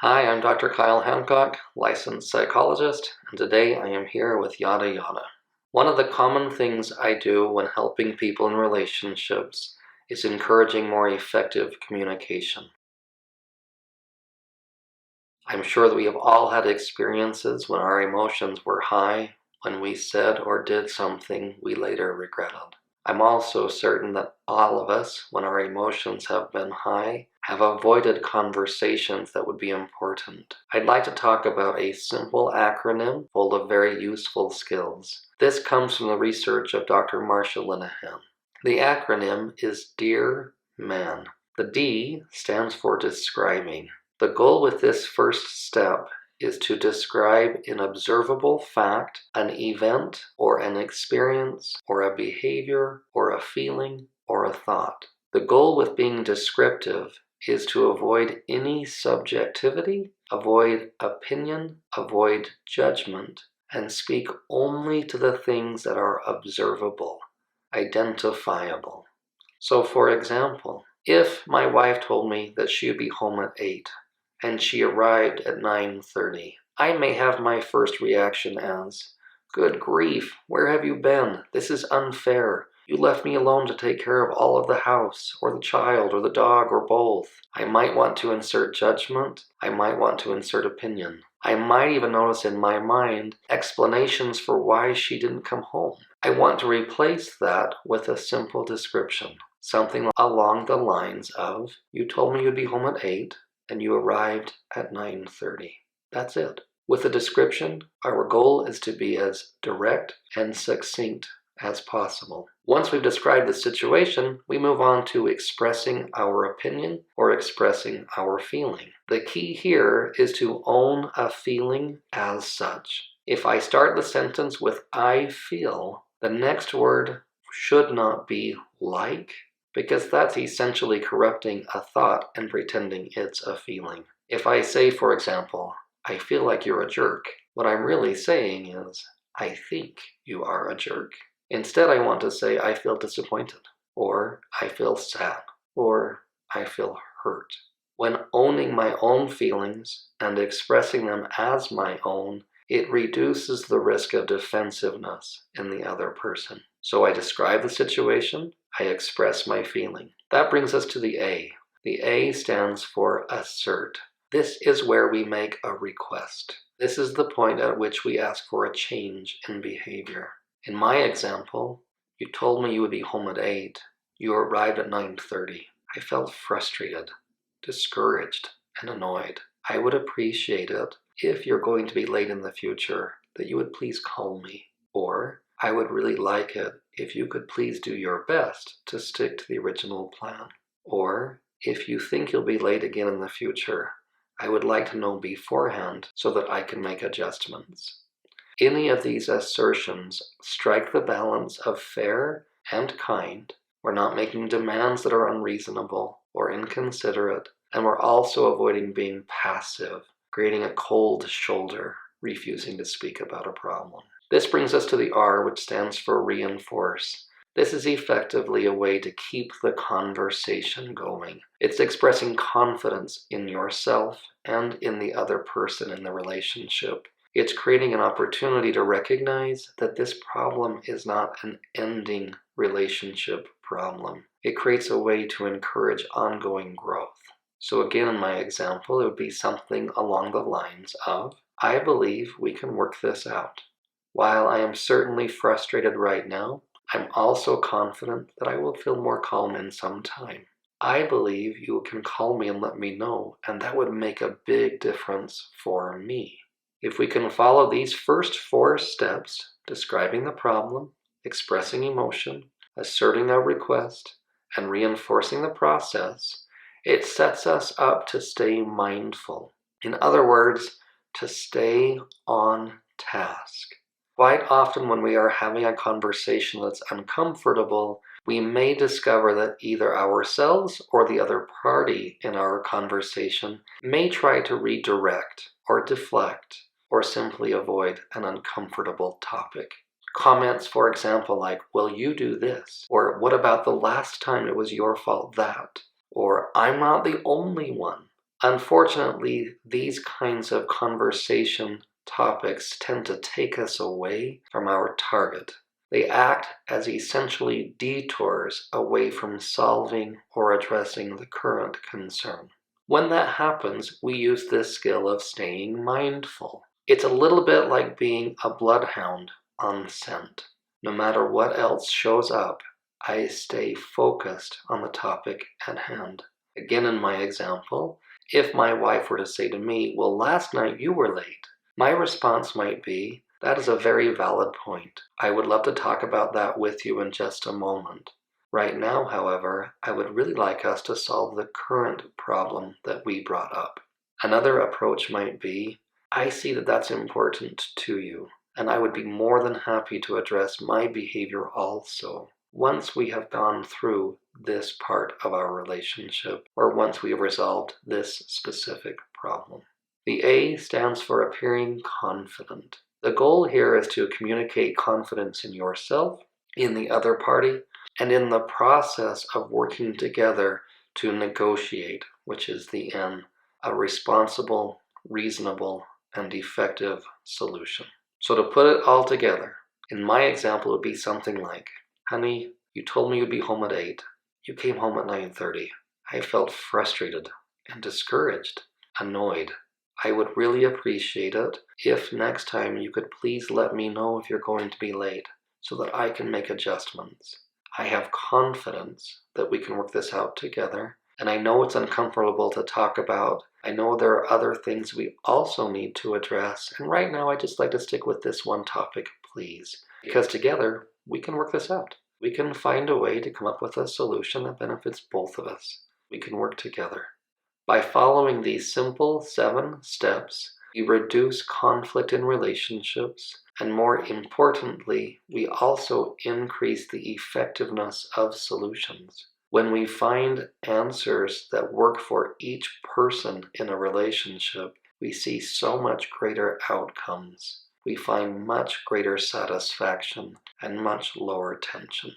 Hi, I'm Dr. Kyle Hancock, licensed psychologist, and today I am here with Yada Yada. One of the common things I do when helping people in relationships is encouraging more effective communication. I'm sure that we have all had experiences when our emotions were high, when we said or did something we later regretted. I'm also certain that all of us, when our emotions have been high, have avoided conversations that would be important. I'd like to talk about a simple acronym full of very useful skills. This comes from the research of Dr. Marsha Linehan. The acronym is Dear Man. The D stands for describing. The goal with this first step is to describe in observable fact an event or an experience or a behavior or a feeling or a thought. The goal with being descriptive is to avoid any subjectivity, avoid opinion, avoid judgment, and speak only to the things that are observable, identifiable. So for example, if my wife told me that she would be home at 8, and she arrived at 9:30, I may have my first reaction as, "Good grief, where have you been? This is unfair. You left me alone to take care of all of the house, or the child, or the dog, or both." I might want to insert judgment. I might want to insert opinion. I might even notice in my mind explanations for why she didn't come home. I want to replace that with a simple description. Something along the lines of, "You told me you'd be home at 8, and you arrived at 9:30. That's it. With the description, our goal is to be as direct and succinct as possible. Once we've described the situation, we move on to expressing our opinion or expressing our feeling. The key here is to own a feeling as such. If I start the sentence with "I feel," the next word should not be "like," because that's essentially corrupting a thought and pretending it's a feeling. If I say, for example, "I feel like you're a jerk," what I'm really saying is, "I think you are a jerk." Instead, I want to say, "I feel disappointed," or "I feel sad," or "I feel hurt." When owning my own feelings and expressing them as my own, it reduces the risk of defensiveness in the other person. So I describe the situation, I express my feeling. That brings us to the A. The A stands for assert. This is where we make a request. This is the point at which we ask for a change in behavior. In my example, you told me you would be home at 8. You arrived at 9:30. I felt frustrated, discouraged, and annoyed. I would appreciate it if you're going to be late in the future that you would please call me. Or I would really like it if you could please do your best to stick to the original plan. Or if you think you'll be late again in the future, I would like to know beforehand so that I can make adjustments. Any of these assertions strike the balance of fair and kind. We're not making demands that are unreasonable or inconsiderate, and we're also avoiding being passive, creating a cold shoulder, refusing to speak about a problem. This brings us to the R, which stands for reinforce. This is effectively a way to keep the conversation going. It's expressing confidence in yourself and in the other person in the relationship. It's creating an opportunity to recognize that this problem is not an ending relationship problem. It creates a way to encourage ongoing growth. So again, in my example, it would be something along the lines of, "I believe we can work this out. While I am certainly frustrated right now, I'm also confident that I will feel more calm in some time. I believe you can call me and let me know, and that would make a big difference for me." If we can follow these first 4 steps, describing the problem, expressing emotion, asserting a request, and reinforcing the process, it sets us up to stay mindful. In other words, to stay on task. Quite often when we are having a conversation that's uncomfortable, we may discover that either ourselves or the other party in our conversation may try to redirect or deflect or simply avoid an uncomfortable topic. Comments, for example, like, "Will you do this?" Or, "What about the last time it was your fault that?" Or, "I'm not the only one. Unfortunately, these kinds of conversation topics tend to take us away from our target. They act as essentially detours away from solving or addressing the current concern. When that happens, we use this skill of staying mindful. It's a little bit like being a bloodhound on scent. No matter what else shows up, I stay focused on the topic at hand. Again, in my example, if my wife were to say to me, "Well, last night you were late," my response might be, "That is a very valid point. I would love to talk about that with you in just a moment. Right now, however, I would really like us to solve the current problem that we brought up." Another approach might be, "I see that that's important to you, and I would be more than happy to address my behavior also once we have gone through this part of our relationship, or once we have resolved this specific problem." The A stands for appearing confident. The goal here is to communicate confidence in yourself, in the other party, and in the process of working together to negotiate, which is the N, a responsible, reasonable, and effective solution. So to put it all together, in my example, it would be something like, "Honey, you told me you'd be home at 8. You came home at 9:30. I felt frustrated and discouraged, annoyed. I would really appreciate it if next time you could please let me know if you're going to be late so that I can make adjustments. I have confidence that we can work this out together, and I know it's uncomfortable to talk about. I know there are other things we also need to address, and right now I'd just like to stick with this one topic, please, because together we can work this out. We can find a way to come up with a solution that benefits both of us. We can work together." By following these simple 7 steps, we reduce conflict in relationships, and more importantly, we also increase the effectiveness of solutions. When we find answers that work for each person in a relationship, we see so much greater outcomes. We find much greater satisfaction and much lower tension.